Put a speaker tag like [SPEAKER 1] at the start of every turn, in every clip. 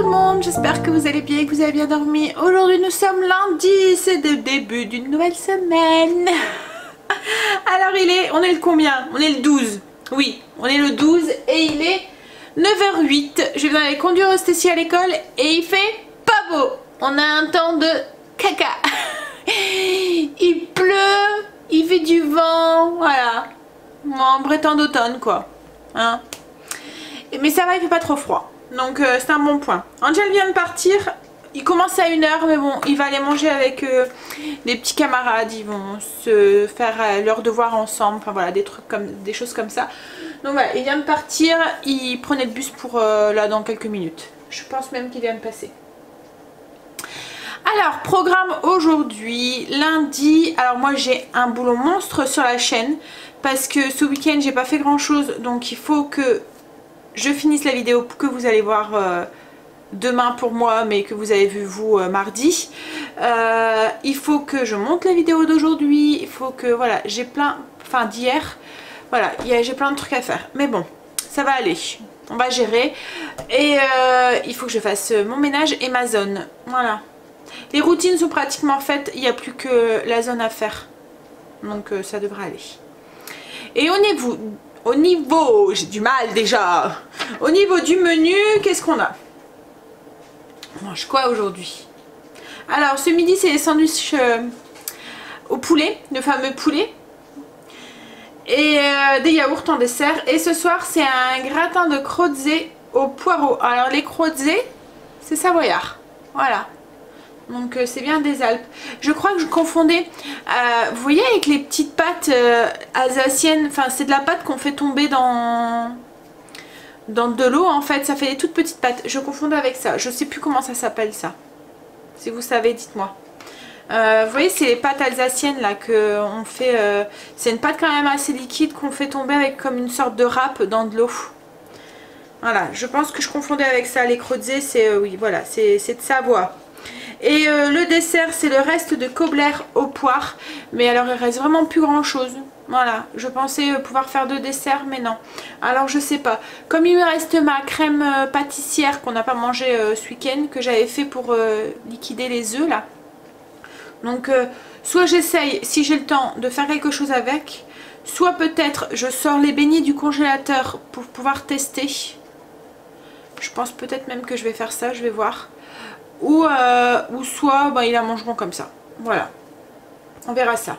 [SPEAKER 1] tout le monde, j'espère que vous allez bien et que vous avez bien dormi. Aujourd'hui nous sommes lundi, c'est le début d'une nouvelle semaine. Alors on est le combien? On est le 12. Oui, on est le 12 et il est 9h08. Je vais aller conduire Stécie à l'école et il fait pas beau. On a un temps de caca. Il pleut, il fait du vent, voilà. Un vrai temps d'automne quoi. Hein? Mais ça va, il fait pas trop froid. Donc c'est un bon point. Angel vient de partir. Il commence à 1h, mais bon, il va aller manger avec des petits camarades. Ils vont se faire leurs devoirs ensemble. Enfin voilà, des choses comme ça. Donc voilà, il vient de partir. Il prenait le bus pour là dans quelques minutes. Je pense même qu'il vient de passer. Alors, programme aujourd'hui, lundi. Alors moi j'ai un boulot monstre sur la chaîne. Parce que ce week-end j'ai pas fait grand chose. Donc il faut que je finisse la vidéo que vous allez voir demain pour moi, mais que vous avez vu vous mardi. Il faut que je monte la vidéo d'aujourd'hui. Il faut que, voilà, j'ai plein, enfin d'hier, voilà, j'ai plein de trucs à faire. Mais bon, ça va aller, on va gérer. Et il faut que je fasse mon ménage et ma zone, voilà. Les routines sont pratiquement faites, il n'y a plus que la zone à faire. Donc ça devrait aller. Et au niveau, j'ai du mal déjà. Au niveau du menu, qu'est-ce qu'on a? On mange quoi aujourd'hui? Alors ce midi c'est les sandwichs au poulet, le fameux poulet. Et des yaourts en dessert. Et ce soir c'est un gratin de crozet au poireau. Alors les crozets c'est savoyard. Voilà. Donc c'est bien des Alpes. Je crois que je confondais, vous voyez avec les petites pâtes alsaciennes, enfin c'est de la pâte qu'on fait tomber dans de l'eau en fait, ça fait des toutes petites pâtes. Je confondais avec ça, je sais plus comment ça s'appelle ça. Si vous savez, dites-moi. Vous voyez c'est les pâtes alsaciennes là que on fait, c'est une pâte quand même assez liquide qu'on fait tomber avec comme une sorte de râpe dans de l'eau. Voilà, je pense que je confondais avec ça. Les crozets c'est, oui voilà, c'est de Savoie. Et le dessert c'est le reste de Kobler aux poires. Mais alors il reste vraiment plus grand chose. Voilà, je pensais pouvoir faire 2 desserts mais non. Alors je sais pas. Comme il me reste ma crème pâtissière qu'on n'a pas mangé ce week-end, que j'avais fait pour liquider les œufs là. Donc soit j'essaye si j'ai le temps de faire quelque chose avec. Soit peut-être je sors les beignets du congélateur pour pouvoir tester. Je pense peut-être même que je vais faire ça, je vais voir. Ou soit bah, ils la mangeront comme ça. Voilà. On verra ça.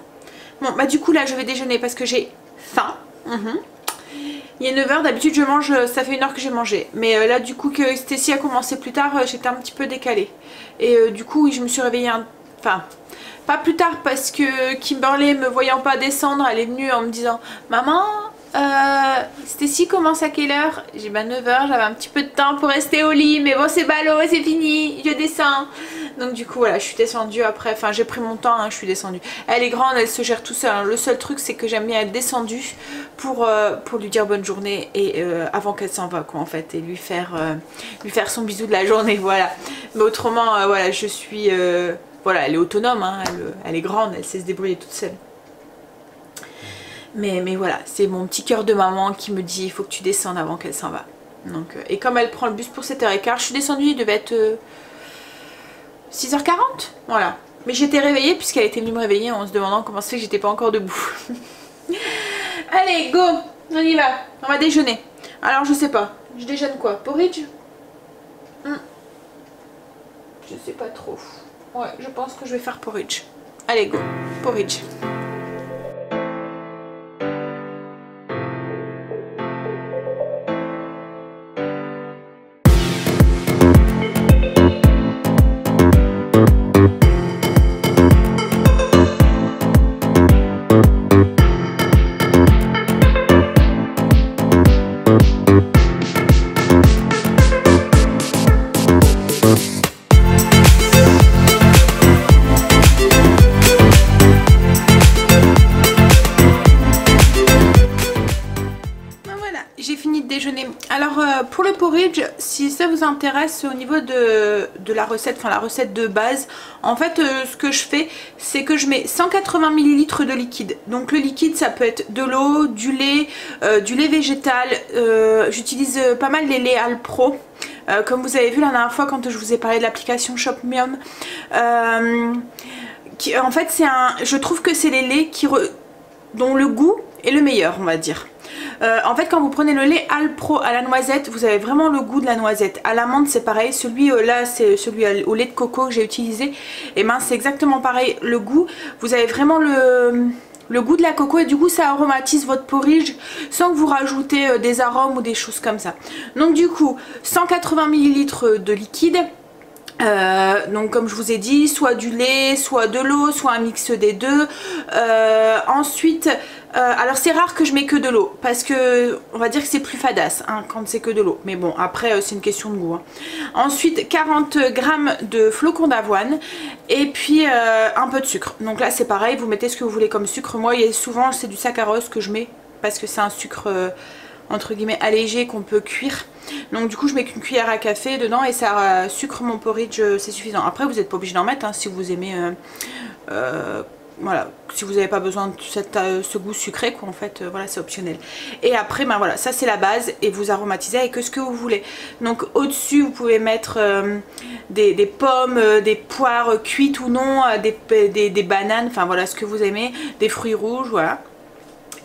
[SPEAKER 1] Bon bah du coup là je vais déjeuner parce que j'ai faim. Il est 9h, d'habitude je mange, ça fait 1h que j'ai mangé. Mais là du coup que Stécie a commencé plus tard, j'étais un petit peu décalée. Et du coup oui, je me suis réveillée, enfin pas plus tard parce que Kimberley me voyant pas descendre, elle est venue en me disant maman, Stécie commence à quelle heure? J'ai bah 9h, j'avais un petit peu de temps pour rester au lit, mais bon c'est ballot, c'est fini, je descends. Donc du coup voilà, je suis descendue après, enfin j'ai pris mon temps, hein, je suis descendue. Elle est grande, elle se gère tout seule, hein. Le seul truc c'est que j'aime bien être descendue pour lui dire bonne journée et avant qu'elle s'en va quoi en fait, et lui faire son bisou de la journée, voilà. Mais autrement voilà, je suis, voilà, elle est autonome, hein, elle est grande, elle sait se débrouiller toute seule. Mais voilà, c'est mon petit cœur de maman qui me dit il faut que tu descendes avant qu'elle s'en va. Donc, et comme elle prend le bus pour 7h15, je suis descendue, il devait être 6h40. Voilà. Mais j'étais réveillée puisqu'elle était venue me réveiller en se demandant comment c'est que j'étais pas encore debout. Allez, go, on y va. On va déjeuner. Alors je sais pas, je déjeune quoi? Porridge? Je sais pas trop. Ouais, je pense que je vais faire porridge. Allez, go, porridge. Pour le porridge, si ça vous intéresse au niveau de la recette, enfin la recette de base, en fait ce que je fais c'est que je mets 180 ml de liquide. Donc le liquide ça peut être de l'eau, du lait végétal, j'utilise pas mal les laits Alpro. comme vous avez vu la dernière fois quand je vous ai parlé de l'application Shopmium. En fait je trouve que c'est les laits dont le goût est le meilleur, on va dire. En fait quand vous prenez le lait Alpro à la noisette, vous avez vraiment le goût de la noisette. À l'amande c'est pareil, celui là c'est celui au lait de coco que j'ai utilisé, et ben c'est exactement pareil le goût. Vous avez vraiment le goût de la coco et du coup ça aromatise votre porridge sans que vous rajoutez des arômes ou des choses comme ça. Donc du coup 180 ml de liquide. Donc comme je vous ai dit, soit du lait, soit de l'eau, soit un mix des deux. Ensuite, alors c'est rare que je mets que de l'eau parce que on va dire que c'est plus fadasse hein, quand c'est que de l'eau. Mais bon, après c'est une question de goût. Hein. Ensuite, 40 g de flocons d'avoine et puis un peu de sucre. Donc là c'est pareil, vous mettez ce que vous voulez comme sucre. Moi, souvent c'est du saccharose que je mets parce que c'est un sucre entre guillemets allégé qu'on peut cuire. Donc du coup je mets qu'une cuillère à café dedans et ça sucre mon porridge, c'est suffisant. Après vous n'êtes pas obligé d'en mettre hein, si vous aimez voilà, si vous n'avez pas besoin de ce goût sucré quoi, en fait voilà, c'est optionnel. Et après ben voilà, ça c'est la base et vous aromatisez avec ce que vous voulez. Donc au dessus vous pouvez mettre des pommes, des poires cuites ou non, des bananes, enfin voilà ce que vous aimez, des fruits rouges, voilà.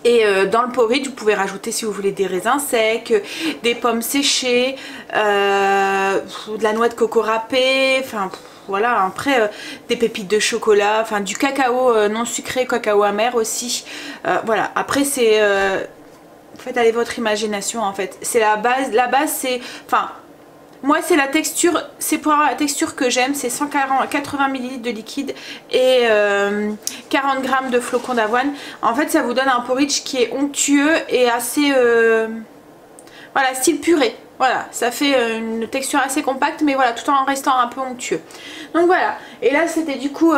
[SPEAKER 1] Et dans le porridge vous pouvez rajouter si vous voulez des raisins secs, des pommes séchées, de la noix de coco râpée, enfin voilà, après des pépites de chocolat, enfin du cacao non sucré, cacao amer aussi. Voilà, après c'est faites aller votre imagination en fait. C'est la base c'est, enfin moi c'est la texture, c'est pour avoir la texture que j'aime, c'est 180 ml de liquide et 40 g de flocons d'avoine. En fait ça vous donne un porridge qui est onctueux et assez, voilà, style purée. Voilà, ça fait une texture assez compacte mais voilà, tout en restant un peu onctueux. Donc voilà, et là c'était du coup...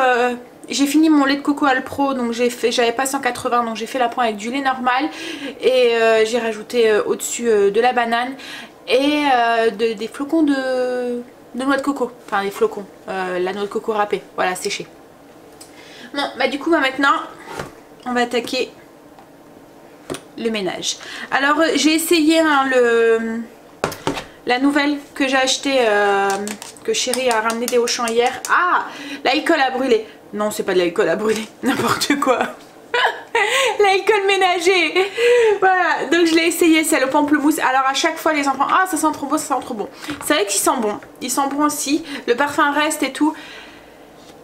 [SPEAKER 1] j'ai fini mon lait de coco Alpro, donc j'avais pas 180, donc j'ai fait la pointe avec du lait normal et j'ai rajouté au-dessus de la banane et des flocons de noix de coco, enfin des flocons, la noix de coco râpée, voilà, séchée. Bon bah du coup bah, maintenant on va attaquer le ménage. Alors j'ai essayé hein, la nouvelle que j'ai achetée, que chérie a ramené des Auchan hier. Ah, l'alcool a brûlé. Non, c'est pas de l'alcool à brûler, n'importe quoi. L'alcool ménager. Voilà, donc je l'ai essayé, c'est le pamplemousse. Alors à chaque fois les enfants, ah ça sent trop bon, ça sent trop bon. C'est vrai qu'il sent bon, il sent bon aussi. Le parfum reste et tout.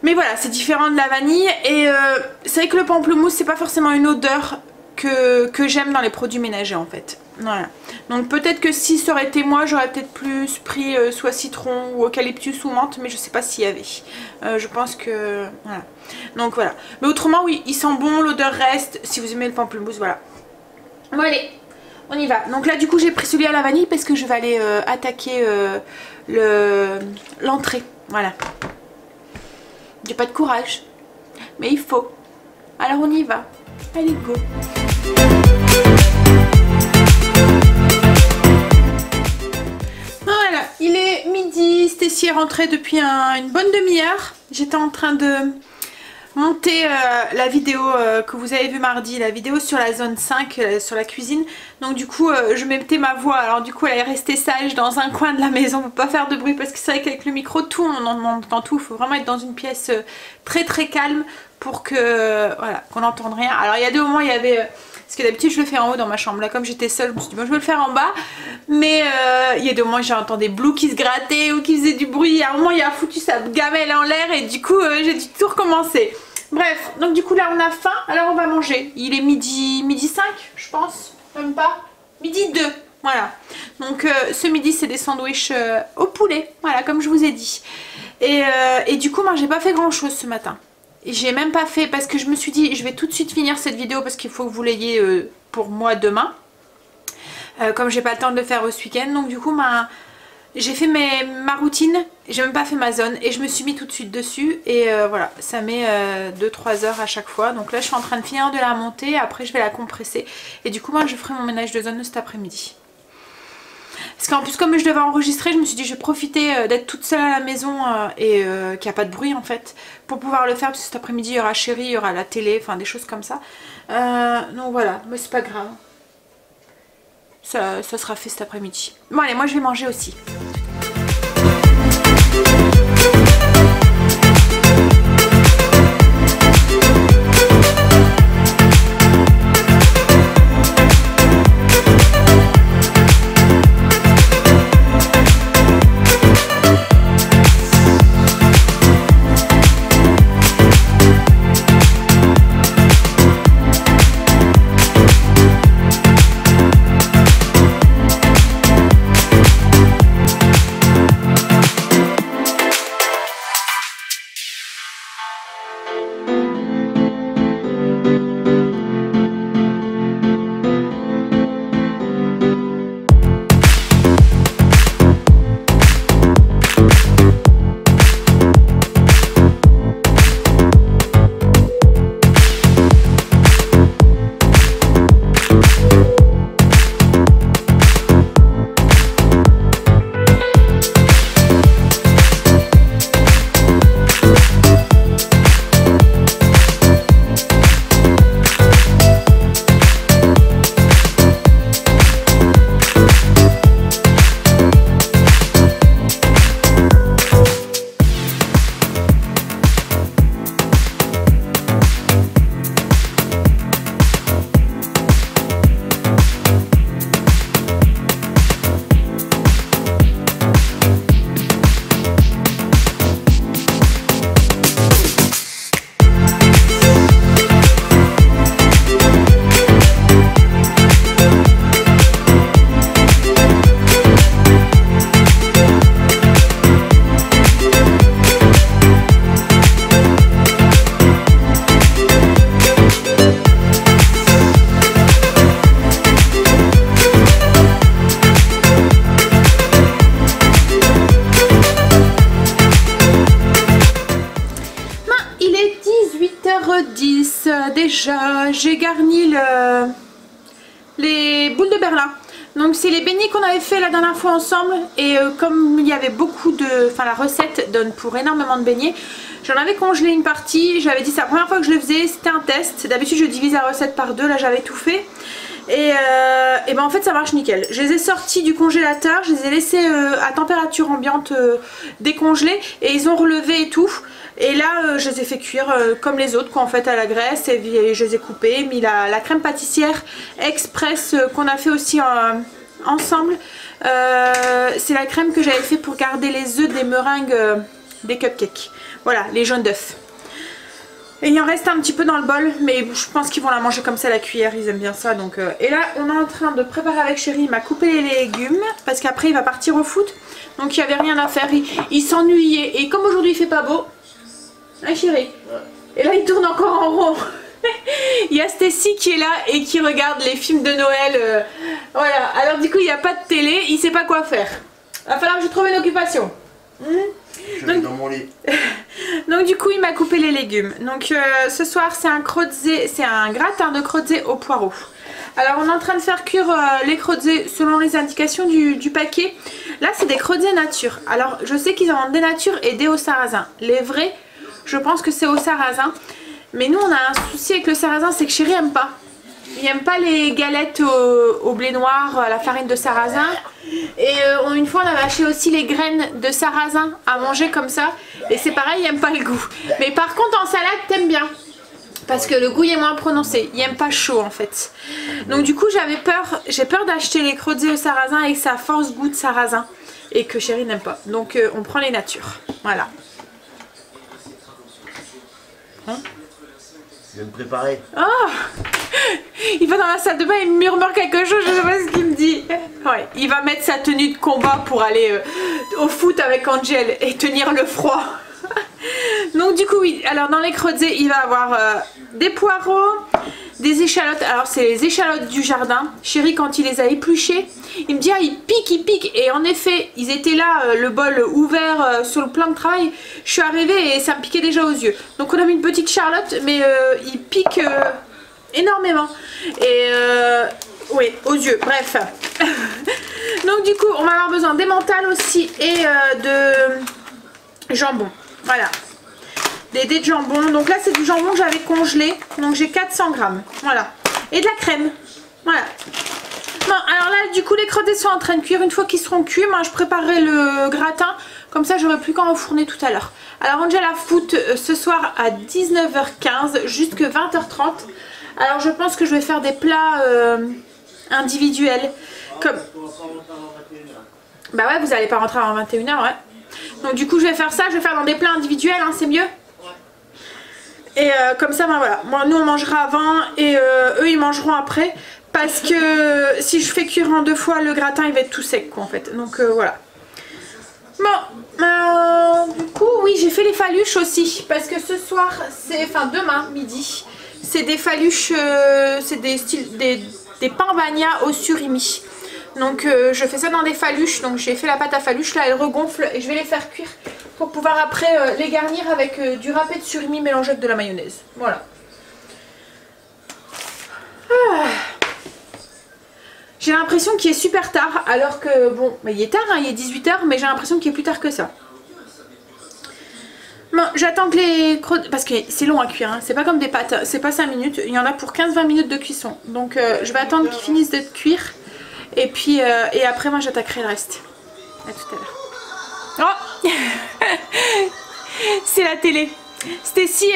[SPEAKER 1] Mais voilà, c'est différent de la vanille. Et c'est vrai que le pamplemousse, c'est pas forcément une odeur que j'aime dans les produits ménagers en fait. Voilà. Donc peut-être que si ça aurait été moi, j'aurais peut-être plus pris soit citron ou eucalyptus ou menthe, mais je sais pas s'il y avait. Je pense que... Voilà. Donc voilà. Mais autrement, oui, il sent bon, l'odeur reste. Si vous aimez le pamplemousse, voilà. Bon allez, on y va. Donc là du coup j'ai pris celui à la vanille parce que je vais aller attaquer l'entrée. Voilà. J'ai pas de courage, mais il faut. Alors on y va. Allez go. Voilà, il est midi, Stécie est rentrée depuis une bonne demi-heure. J'étais en train de monter la vidéo que vous avez vue mardi, la vidéo sur la zone 5, sur la cuisine. Donc du coup je mettais ma voix, alors du coup elle est restée sage dans un coin de la maison pour pas faire de bruit parce que c'est vrai qu'avec le micro tout on entend tout, il faut vraiment être dans une pièce très très calme pour que voilà, qu'on n'entende rien. Alors il y a des moments il y avait... parce que d'habitude je le fais en haut dans ma chambre, là comme j'étais seule je me suis dit bon je vais le faire en bas. Mais il y a des moments où j'entendais Blue qui se grattait ou qui faisait du bruit. À un moment il a foutu sa gamelle en l'air et du coup j'ai dû tout recommencer. Bref, donc du coup là on a faim, alors on va manger. Il est midi 5 je pense, même pas, midi 2, voilà. Donc ce midi c'est des sandwichs au poulet, voilà comme je vous ai dit. Et du coup moi j'ai pas fait grand chose ce matin. J'ai même pas fait parce que je me suis dit je vais tout de suite finir cette vidéo parce qu'il faut que vous l'ayez pour moi demain. Comme j'ai pas le temps de le faire ce week-end, donc du coup j'ai fait ma routine, j'ai même pas fait ma zone et je me suis mis tout de suite dessus et voilà, ça met 2-3 heures à chaque fois. Donc là je suis en train de finir de la monter, après je vais la compresser et du coup moi je ferai mon ménage de zone cet après-midi. Parce qu'en plus comme je devais enregistrer, je me suis dit je vais profiter d'être toute seule à la maison et qu'il n'y a pas de bruit en fait pour pouvoir le faire parce que cet après-midi il y aura chérie, il y aura la télé, enfin des choses comme ça. Donc voilà, mais c'est pas grave. Ça sera fait cet après-midi. Bon allez, moi je vais manger aussi. 10h10 déjà. J'ai garni les boules de Berlin. Donc c'est les beignets qu'on avait fait la dernière fois ensemble. Et comme il y avait beaucoup de... Enfin la recette donne pour énormément de beignets. J'en avais congelé une partie. J'avais dit c'est la première fois que je le faisais. C'était un test. D'habitude je divise la recette par deux. Là j'avais tout fait. Et ben en fait ça marche nickel. Je les ai sortis du congélateur. Je les ai laissés à température ambiante décongelés. Et ils ont relevé et tout. Et là je les ai fait cuire comme les autres quoi, en fait à la graisse, et je les ai coupés, mis la crème pâtissière express qu'on a fait aussi ensemble. C'est la crème que j'avais fait pour garder les œufs des meringues des cupcakes. Voilà, les jaunes d'œufs. Et il en reste un petit peu dans le bol, mais je pense qu'ils vont la manger comme ça à la cuillère, ils aiment bien ça. Donc, et là on est en train de préparer avec Chéri, il m'a coupé les légumes parce qu'après il va partir au foot. Donc il n'y avait rien à faire, il s'ennuyait. Et comme aujourd'hui il fait pas beau, hein Chéri, ouais. Et là il tourne encore en rond. Il y a Stacy qui est là et qui regarde les films de Noël. Voilà, alors du coup il n'y a pas de télé, il sait pas quoi faire. Va falloir que je trouve une occupation.
[SPEAKER 2] Je vais dans mon lit.
[SPEAKER 1] Donc du coup il m'a coupé les légumes. Donc ce soir c'est un crozet, c'est un gratin de crozet au poireau. Alors on est en train de faire cuire les crozets selon les indications du paquet. Là c'est des crozets nature. Alors je sais qu'ils en vendent des nature et des au sarrasin. Les vrais, je pense que c'est au sarrasin. Mais nous on a un souci avec le sarrasin, c'est que Chéri aime pas. Il aime pas les galettes au blé noir, à la farine de sarrasin. Et une fois on avait acheté aussi les graines de sarrasin à manger comme ça. Et c'est pareil, il aime pas le goût. Mais par contre en salade t'aimes bien. Parce que le goût est moins prononcé. Il aime pas chaud en fait. Donc du coup j'ai peur d'acheter les crozets au sarrasin avec sa force goût de sarrasin. Et que Chéri n'aime pas. Donc on prend les natures. Voilà. Hein?
[SPEAKER 2] Je viens de préparer.
[SPEAKER 1] Oh, il va dans la salle de bain et murmure quelque chose, je sais pas ce qu'il me dit. Ouais, il va mettre sa tenue de combat pour aller au foot avec Angel et tenir le froid. Donc du coup oui, alors dans les crozets il va avoir des poireaux, des échalotes. Alors c'est les échalotes du jardin. Chéri quand il les a épluchées, il me dit ah il pique. Et en effet ils étaient là, le bol ouvert sur le plan de travail. Je suis arrivée et ça me piquait déjà aux yeux. Donc on a mis une petite charlotte, mais il pique énormément. Et oui, aux yeux, bref. Donc du coup on va avoir besoin d'emmental aussi et de jambon. Voilà, des dés de jambon. Donc là c'est du jambon que j'avais congelé. Donc j'ai 400 grammes. Voilà. Et de la crème. Voilà. Bon alors là du coup les crozets sont en train de cuire. Une fois qu'ils seront cuits, moi je préparerai le gratin. Comme ça j'aurai plus qu'à enfourner tout à l'heure. Alors Angela foot ce soir à 19h15 jusqu'à 20h30. Alors je pense que je vais faire des plats individuels. Comme... Bah ouais, vous allez pas rentrer avant 21h, ouais. Donc du coup je vais faire ça, je vais faire dans des plats individuels, hein, c'est mieux. Et comme ça, ben voilà, moi, nous on mangera avant et eux ils mangeront après. Parce que si je fais cuire en deux fois, le gratin il va être tout sec quoi en fait. Donc voilà. Bon, du coup oui j'ai fait les faluches aussi. Parce que ce soir, enfin demain midi, c'est des faluches, c'est des pains bagna au surimi. Donc je fais ça dans des faluches, donc j'ai fait la pâte à faluche, là elle regonfle et je vais les faire cuire pour pouvoir après les garnir avec du râpé de surimi mélangé avec de la mayonnaise. Voilà. Ah. J'ai l'impression qu'il est super tard alors que bon, bah, il est tard, hein, il est 18h mais j'ai l'impression qu'il est plus tard que ça. Bon, j'attends que les crozets, parce que c'est long à cuire, hein. C'est pas comme des pâtes, c'est pas 5 minutes, il y en a pour 15-20 minutes de cuisson. Donc je vais attendre qu'ils finissent de cuire. Et puis et après moi j'attaquerai le reste. À tout à l'heure. Oh c'est la télé. Stacy,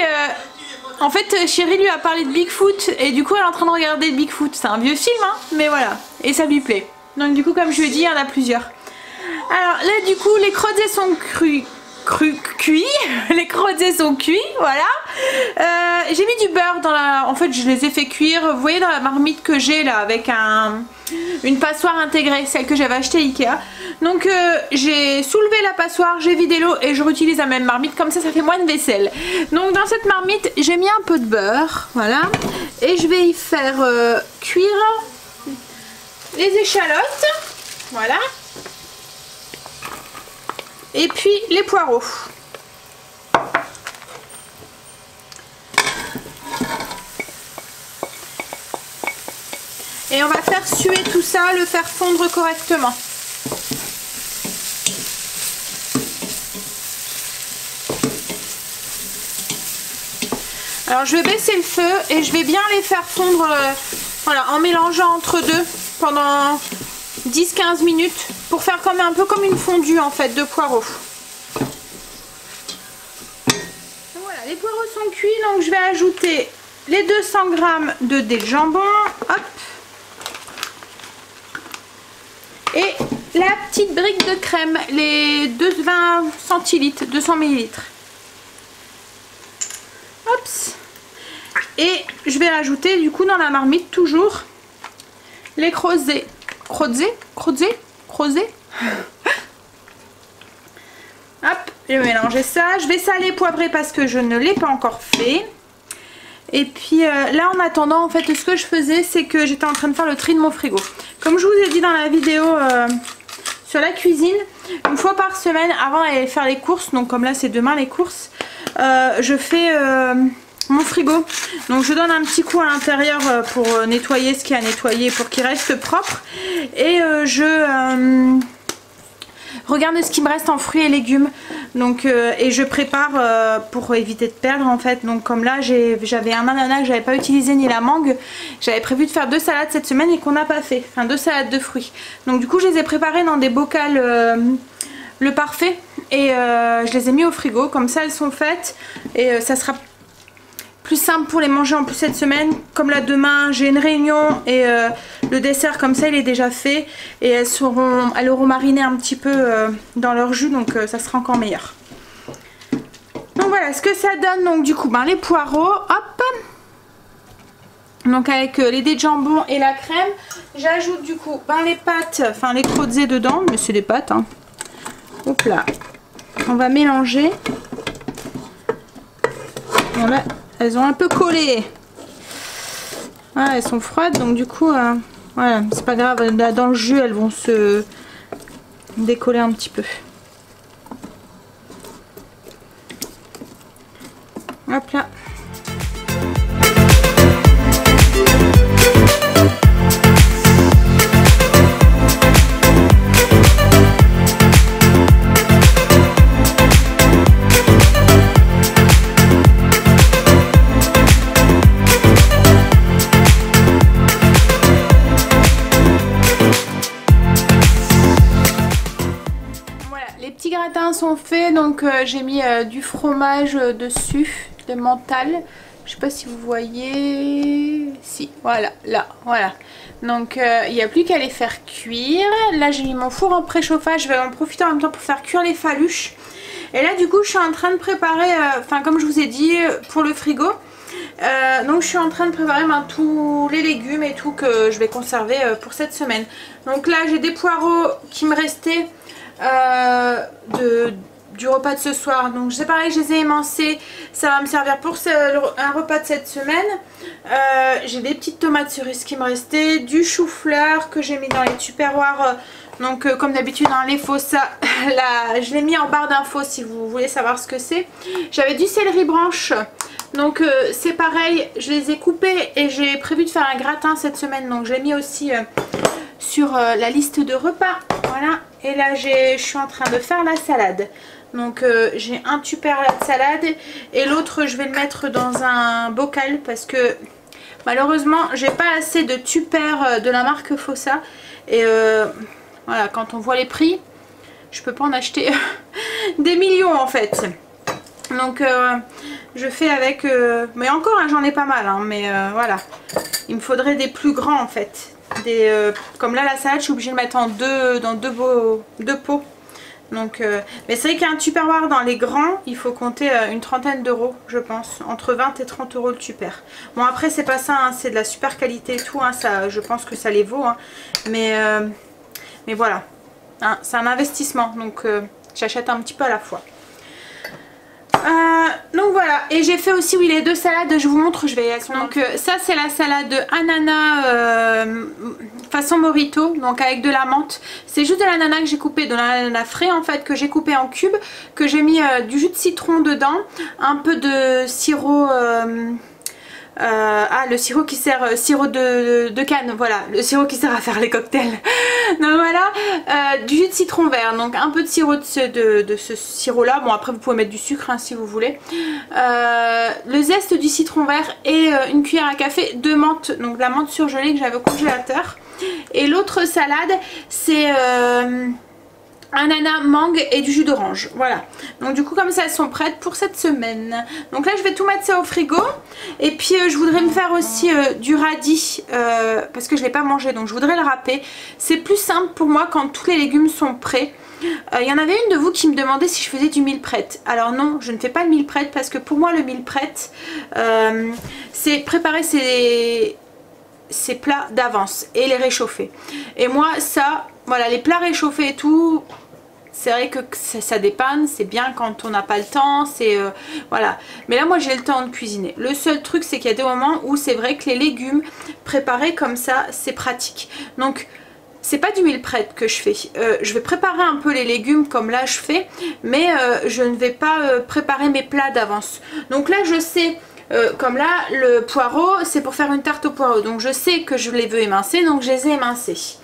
[SPEAKER 1] en fait Chéri lui a parlé de Bigfoot et du coup elle est en train de regarder Bigfoot. C'est un vieux film hein, mais voilà. Et ça lui plaît. Donc du coup comme je lui ai dit il y en a plusieurs. Alors là du coup les crozets sont cuits. Les crozets sont cuits, voilà. J'ai mis du beurre dans la... En fait je les ai fait cuire, vous voyez dans la marmite que j'ai là avec une passoire intégrée, celle que j'avais achetée Ikea. Donc j'ai soulevé la passoire, j'ai vidé l'eau et je réutilise la même marmite, comme ça ça fait moins de vaisselle. Donc dans cette marmite j'ai mis un peu de beurre, voilà. Et je vais y faire cuire les échalotes, voilà. Et puis les poireaux. Et on va faire suer tout ça, le faire fondre correctement. Alors je vais baisser le feu et je vais bien les faire fondre voilà, en mélangeant entre deux pendant 10-15 minutes pour faire comme un peu comme une fondue en fait de poireaux. Voilà, les poireaux sont cuits, donc je vais ajouter les 200 g de dés de jambon, hop, et la petite brique de crème, les 20 centilitres, 200 ml. Hops. Et je vais ajouter du coup dans la marmite toujours les crozets. Crozets. Hop, je vais mélanger ça. Je vais saler, poivrer parce que je ne l'ai pas encore fait. Et puis là en attendant, en fait, ce que je faisais, c'est que j'étais en train de faire le tri de mon frigo. Comme je vous ai dit dans la vidéo sur la cuisine, une fois par semaine avant d'aller faire les courses, donc comme là c'est demain les courses, je fais mon frigo. Donc je donne un petit coup à l'intérieur pour nettoyer ce qu'il y a à nettoyer pour qu'il reste propre. Et je regarde ce qui me reste en fruits et légumes. Donc et je prépare pour éviter de perdre en fait. Donc comme là j'avais un ananas que j'avais pas utilisé ni la mangue. J'avais prévu de faire 2 salades cette semaine et qu'on n'a pas fait. Enfin 2 salades de fruits. Donc du coup je les ai préparées dans des bocals le parfait. Et je les ai mis au frigo. Comme ça elles sont faites. Et ça sera plus simple pour les manger en plus cette semaine. Comme là demain j'ai une réunion et le dessert comme ça il est déjà fait et elles auront mariné un petit peu dans leur jus, donc ça sera encore meilleur. Donc voilà ce que ça donne. Donc du coup les poireaux, hop, donc avec les dés de jambon et la crème. J'ajoute du coup les pâtes, enfin les crozets dedans, mais c'est des pâtes hein. Hop là, on va mélanger. Voilà. Elles ont un peu collé. Voilà, elles sont froides, donc du coup, voilà, c'est pas grave. Dans le jus, elles vont se décoller un petit peu. Hop là. Sont faits, donc j'ai mis du fromage dessus, de mental, je sais pas si vous voyez, si, voilà, là, voilà, donc il n'y a plus qu'à les faire cuire. Là j'ai mis mon four en préchauffage, je vais en profiter en même temps pour faire cuire les faluches. Et là du coup je suis en train de préparer, enfin comme je vous ai dit, pour le frigo, donc je suis en train de préparer tous les légumes et tout que je vais conserver pour cette semaine. Donc là j'ai des poireaux qui me restaient du repas de ce soir, donc c'est pareil, je les ai émincés, ça va me servir pour un repas de cette semaine. J'ai des petites tomates cerises qui me restaient, du chou-fleur que j'ai mis dans les tupperwares, donc comme d'habitude dans les faux, ça là, je l'ai mis en barre d'infos si vous voulez savoir ce que c'est. J'avais du céleri branche, donc c'est pareil, je les ai coupés et j'ai prévu de faire un gratin cette semaine, donc je l'ai mis aussi sur la liste de repas. Voilà, et là je suis en train de faire la salade. Donc j'ai un tupper de salade et l'autre je vais le mettre dans un bocal parce que malheureusement j'ai pas assez de tupper de la marque Fossa. Et voilà, quand on voit les prix, je peux pas en acheter des millions en fait. Donc je fais avec, mais encore hein, j'en ai pas mal hein, mais voilà, il me faudrait des plus grands en fait. Comme là la salade je suis obligée de mettre dans deux pots. Donc, mais c'est vrai qu'un tupperware dans les grands il faut compter une trentaine d'euros je pense, entre 20 et 30 euros le tupper. Bon après c'est pas ça hein, c'est de la super qualité et tout hein, ça, je pense que ça les vaut hein. Mais voilà hein, c'est un investissement donc j'achète un petit peu à la fois. Donc voilà, et j'ai fait aussi oui les 2 salades, je vous montre, je vais donc ça c'est la salade ananas façon Morito, donc avec de la menthe. C'est juste de l'ananas que j'ai coupé, de l'ananas frais en fait, que j'ai coupé en cubes, que j'ai mis du jus de citron dedans, un peu de sirop le sirop qui sert, sirop de canne, voilà, le sirop qui sert à faire les cocktails. Donc voilà, du jus de citron vert, donc un peu de sirop de ce sirop là, bon après vous pouvez mettre du sucre hein, si vous voulez. Le zeste du citron vert et une cuillère à café de menthe, donc de la menthe surgelée que j'avais au congélateur. Et l'autre salade c'est ananas, mangue et du jus d'orange. Voilà. Donc du coup comme ça elles sont prêtes pour cette semaine. Donc là je vais tout mettre ça au frigo. Et puis je voudrais me faire aussi du radis parce que je ne l'ai pas mangé donc je voudrais le râper. C'est plus simple pour moi quand tous les légumes sont prêts. Il y en avait une de vous qui me demandait si je faisais du meal prep. Alors non, je ne fais pas le meal prep parce que pour moi le meal prep c'est préparer ces plats d'avance et les réchauffer. Et moi ça, voilà, les plats réchauffés et tout, c'est vrai que ça dépanne, c'est bien quand on n'a pas le temps, c'est voilà. Mais là moi j'ai le temps de cuisiner. Le seul truc c'est qu'il y a des moments où c'est vrai que les légumes préparés comme ça c'est pratique. Donc c'est pas du meal prep que je fais. Je vais préparer un peu les légumes comme là je fais, mais je ne vais pas préparer mes plats d'avance. Donc là je sais, comme là le poireau c'est pour faire une tarte au poireau, donc je sais que je les veux émincer, donc je les ai émincés.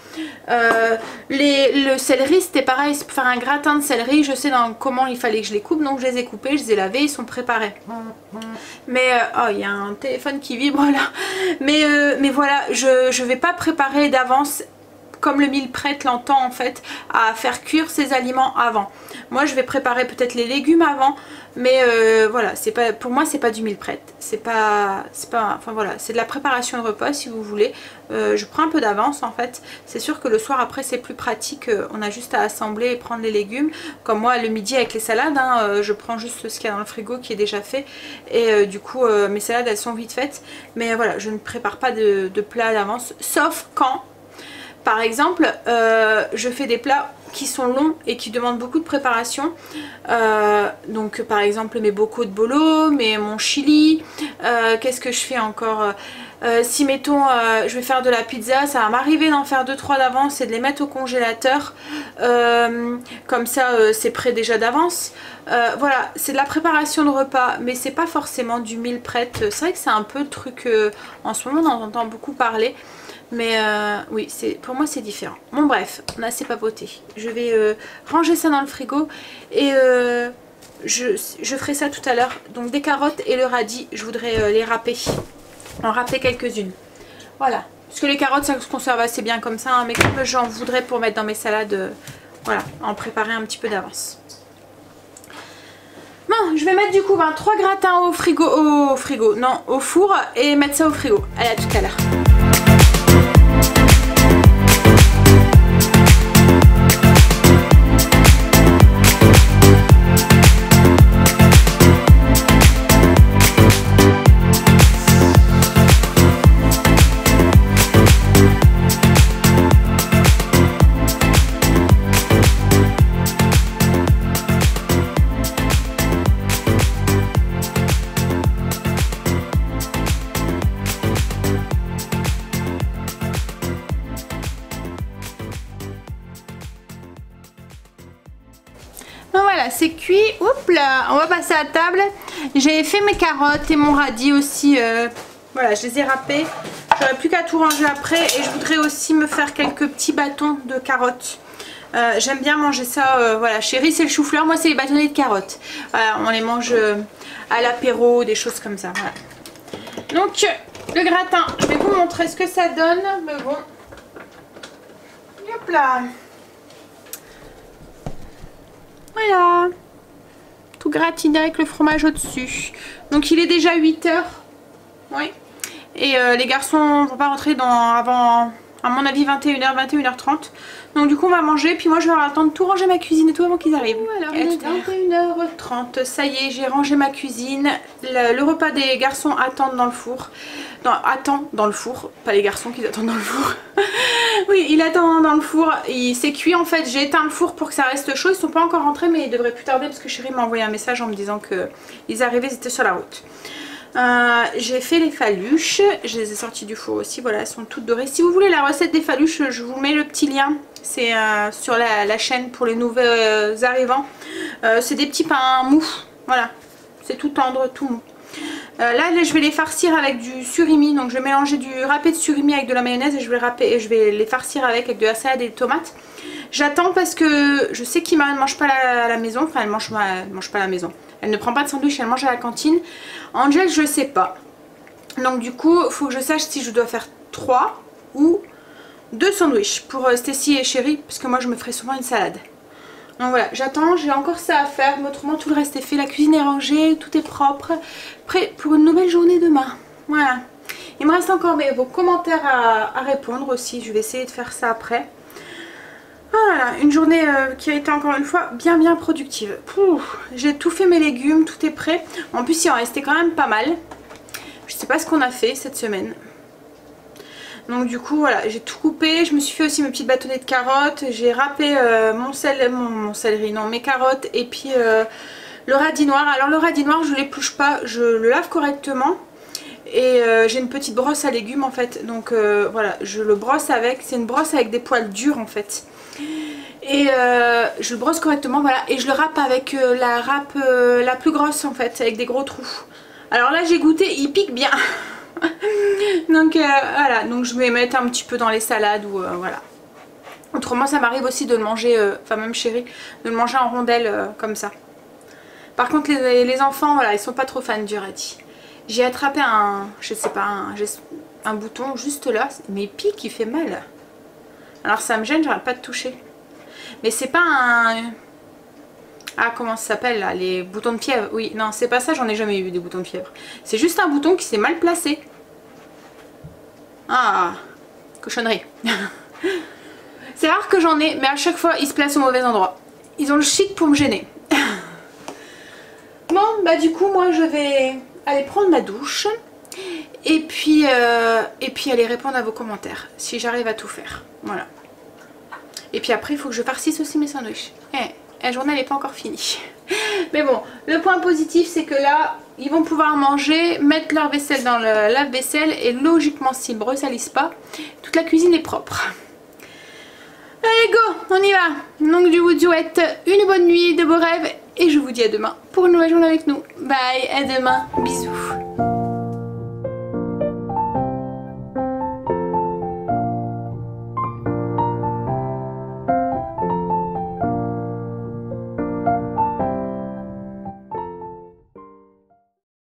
[SPEAKER 1] Le céleri c'était pareil, c'est pour faire un gratin de céleri, je sais comment il fallait que je les coupe, donc je les ai coupés, je les ai lavés, ils sont préparés. Mais oh il y a un téléphone qui vibre là. Mais voilà, je vais pas préparer d'avance comme le meal prep l'entend en fait, à faire cuire ces aliments avant. Moi je vais préparer peut-être les légumes avant, mais voilà, c'est pas, pour moi c'est pas du meal prep, enfin voilà, c'est de la préparation de repas si vous voulez. Je prends un peu d'avance en fait, c'est sûr que le soir après c'est plus pratique, on a juste à assembler et prendre les légumes, comme moi le midi avec les salades, hein, je prends juste ce qu'il y a dans le frigo qui est déjà fait, et du coup mes salades elles sont vite faites, mais voilà, je ne prépare pas de plat d'avance, sauf quand par exemple je fais des plats qui sont longs et qui demandent beaucoup de préparation, donc par exemple mes bocaux de bolo, mon chili, qu'est-ce que je fais encore, si mettons je vais faire de la pizza, ça va m'arriver d'en faire 2-3 d'avance et de les mettre au congélateur, comme ça c'est prêt déjà d'avance. Voilà, c'est de la préparation de repas, mais c'est pas forcément du meal prep. C'est vrai que c'est un peu le truc, en ce moment on en entend beaucoup parler. Mais oui, pour moi c'est différent. Bon bref, on a assez papoté. Je vais ranger ça dans le frigo et je ferai ça tout à l'heure. Donc des carottes et le radis, je voudrais les râper. En râper quelques-unes. Voilà. Parce que les carottes ça se conserve assez bien comme ça. Hein, mais comme j'en voudrais pour mettre dans mes salades, voilà, en préparer un petit peu d'avance. Bon, je vais mettre du coup 3 gratins au four et mettre ça au frigo. Allez, à tout à l'heure. Voilà, c'est cuit. Oups là, on va passer à table. J'ai fait mes carottes et mon radis aussi. Voilà, je les ai râpés. J'aurais plus qu'à tout ranger après. Et je voudrais aussi me faire quelques petits bâtons de carottes. J'aime bien manger ça. Voilà, chérie c'est le chou-fleur. Moi c'est les bâtonnets de carottes. Voilà, on les mange à l'apéro, des choses comme ça. Voilà. Donc le gratin, je vais vous montrer ce que ça donne. Mais bon. Hop là. Voilà, tout gratiné avec le fromage au-dessus. Donc il est déjà 8 h. Oui. Et les garçons vont pas rentrer avant, à mon avis, 21 h, 21 h 30. Donc du coup on va manger, puis moi je vais avoir le temps de tout ranger ma cuisine et tout avant qu'ils arrivent. Alors il est 21 h 30, ça y est, j'ai rangé ma cuisine. Le repas des garçons attendent dans le four. Non, attend dans le four, pas les garçons qui attendent dans le four. Oui, il attend dans le four, il s'est cuit en fait, j'ai éteint le four pour que ça reste chaud. Ils sont pas encore rentrés mais ils devraient plus tarder parce que chérie m'a envoyé un message en me disant qu'ils arrivaient, ils étaient sur la route. J'ai fait les faluches, je les ai sorties du four aussi, voilà, elles sont toutes dorées. Si vous voulez la recette des faluches, je vous mets le petit lien, c'est sur la chaîne pour les nouveaux arrivants. C'est des petits pains mous, voilà, c'est tout tendre, tout mou. Là je vais les farcir avec du surimi, donc je vais mélanger du râpé de surimi avec de la mayonnaise et je vais les farcir avec de la salade et des tomates. J'attends parce que je sais qu'Ima ne mange pas à la maison, enfin elle mange pas à la maison. Elle ne prend pas de sandwich, elle mange à la cantine. Angel je sais pas. Donc du coup il faut que je sache si je dois faire 3 ou 2 sandwichs pour Stacy et Chérie, parce que moi je me ferai souvent une salade. Donc voilà, j'attends, j'ai encore ça à faire, mais autrement tout le reste est fait, la cuisine est rangée, tout est propre, prêt pour une nouvelle journée demain. Voilà. Il me reste encore vos commentaires à répondre aussi, je vais essayer de faire ça après. Voilà, une journée qui a été encore une fois bien productive. J'ai tout fait mes légumes, tout est prêt. En plus il en restait quand même pas mal. Je sais pas ce qu'on a fait cette semaine. Donc du coup voilà, j'ai tout coupé, je me suis fait aussi mes petites bâtonnets de carottes, j'ai râpé mes carottes et puis le radis noir. Alors le radis noir je l'épluche pas, je le lave correctement et j'ai une petite brosse à légumes en fait. Donc voilà, je le brosse avec, c'est une brosse avec des poils durs en fait. Et je le brosse correctement, voilà, et je le râpe avec la râpe la plus grosse en fait, avec des gros trous. Alors là j'ai goûté, il pique bien. Donc voilà, donc je vais mettre un petit peu dans les salades ou voilà. Autrement ça m'arrive aussi de le manger, enfin même Chérie, de le manger en rondelles comme ça. Par contre les enfants, voilà, ils sont pas trop fans du radis. J'ai attrapé je sais pas, un bouton juste là, mais il pique, il fait mal. Alors ça me gêne, j'arrête pas de toucher. Mais c'est pas un... Ah, comment ça s'appelle là? Les boutons de fièvre. Oui, non, c'est pas ça, j'en ai jamais eu des boutons de fièvre. C'est juste un bouton qui s'est mal placé. Ah, cochonnerie. C'est rare que j'en ai, mais à chaque fois, ils se placent au mauvais endroit. Ils ont le chic pour me gêner. Bon, bah du coup, moi, je vais aller prendre ma douche. Et puis aller répondre à vos commentaires, si j'arrive à tout faire. Voilà. Et puis après, il faut que je farcisse aussi mes sandwichs. La journée n'est pas encore finie. Mais bon, le point positif c'est que là ils vont pouvoir manger, mettre leur vaisselle dans le lave-vaisselle et logiquement s'ils ne ressalissent pas, toute la cuisine est propre. Allez go, on y va. Donc je vous souhaite une bonne nuit, de beaux rêves et je vous dis à demain pour une nouvelle journée avec nous. Bye, à demain, bisous.